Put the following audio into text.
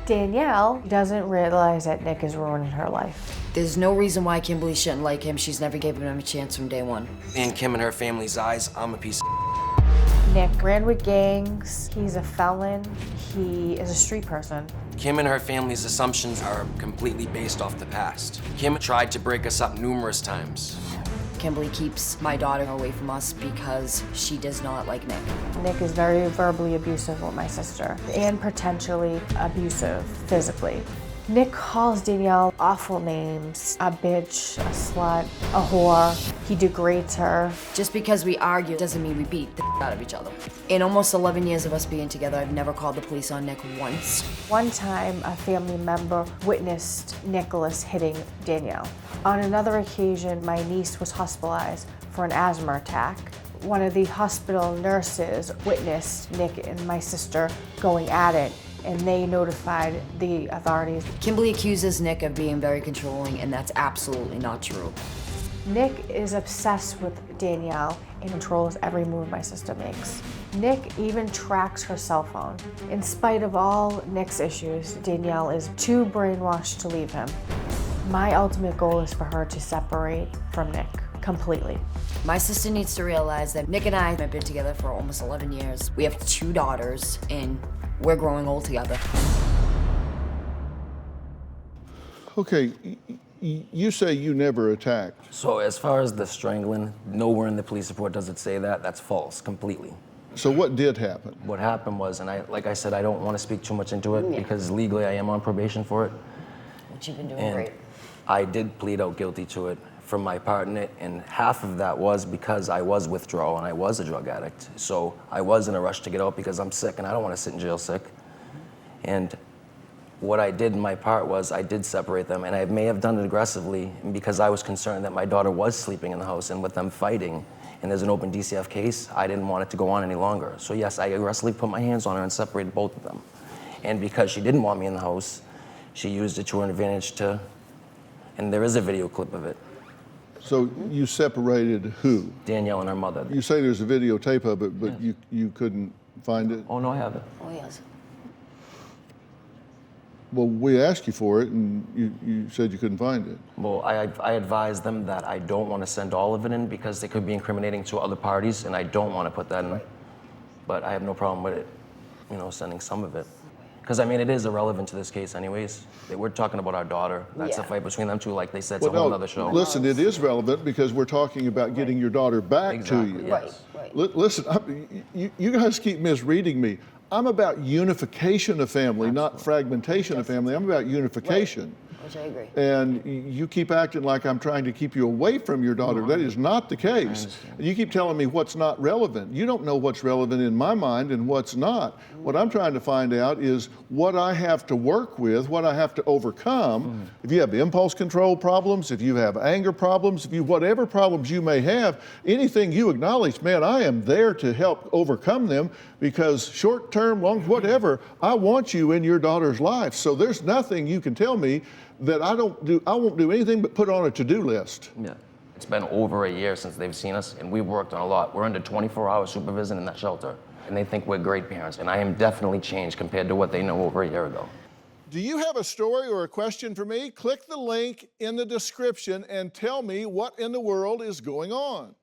Danielle doesn't realize that Nick is ruining her life. There's no reason why Kimberly shouldn't like him. She's never given him a chance from day one. In Kim and her family's eyes, I'm a piece of Nick ran with gangs, he's a felon, he is a street person. Kim and her family's assumptions are completely based off the past. Kim tried to break us up numerous times. Kimberly keeps my daughter away from us because she does not like Nick. Nick is very verbally abusive with my sister and potentially abusive physically. Nick calls Danielle awful names, a bitch, a slut, a whore. He degrades her. Just because we argue doesn't mean we beat the out of each other. In almost 11 years of us being together, I've never called the police on Nick once. One time, a family member witnessed Nicholas hitting Danielle. On another occasion, my niece was hospitalized for an asthma attack. One of the hospital nurses witnessed Nick and my sister going at it, and they notified the authorities. Kimberly accuses Nick of being very controlling, and that's absolutely not true. Nick is obsessed with Danielle and controls every move my sister makes. Nick even tracks her cell phone. In spite of all Nick's issues, Danielle is too brainwashed to leave him. My ultimate goal is for her to separate from Nick completely. My sister needs to realize that Nick and I have been together for almost 11 years. We have 2 daughters, and we're growing old together. Okay, you say you never attacked. So as far as the strangling, nowhere in the police report does it say that. That's false, completely. So what did happen? What happened was, and like I said, I don't want to speak too much into it because legally I am on probation for it. But you've been doing And great. I did plead out guilty to it from my part in it, and half of that was because I was withdrawal and I was a drug addict. So I was in a rush to get out because I'm sick and I don't want to sit in jail sick. And what I did in my part was I did separate them, and I may have done it aggressively because I was concerned that my daughter was sleeping in the house, and with them fighting, and there's an open DCF case, I didn't want it to go on any longer. So yes, I aggressively put my hands on her and separated both of them. And because she didn't want me in the house, she used it to her advantage to, and there is a video clip of it. So you separated who? Danielle and her mother. You say there's a videotape of it, but you couldn't find it? Oh no, I have it. Oh, yes. Well, we asked you for it, and you said you couldn't find it. Well, I advised them that I don't want to send all of it in because it could be incriminating to other parties, and I don't want to put that in. But I have no problem with it, sending some of it. Because, I mean, it is irrelevant to this case anyways. We're talking about our daughter. That's a fight between them two. Like they said, it's a whole other show. Listen, it is relevant because we're talking about getting your daughter back to you. Yes. Right. Listen, you guys keep misreading me. I'm about unification of family, not fragmentation of family. I'm about unification. Which I agree. And you keep acting like I'm trying to keep you away from your daughter. That is not the case. You keep telling me what's not relevant. You don't know what's relevant in my mind and what's not. What I'm trying to find out is what I have to work with, what I have to overcome. If you have impulse control problems, if you have anger problems, whatever problems you may have, anything you acknowledge, man, I am there to help overcome them because short term, long, whatever, I want you in your daughter's life. So there's nothing you can tell me that I won't do anything but put on a to-do list. Yeah. It's been over a year since they've seen us, and we've worked on a lot. We're under 24-hour supervision in that shelter, and they think we're great parents, and I am definitely changed compared to what they know over a year ago. Do you have a story or a question for me? Click the link in the description and tell me what in the world is going on.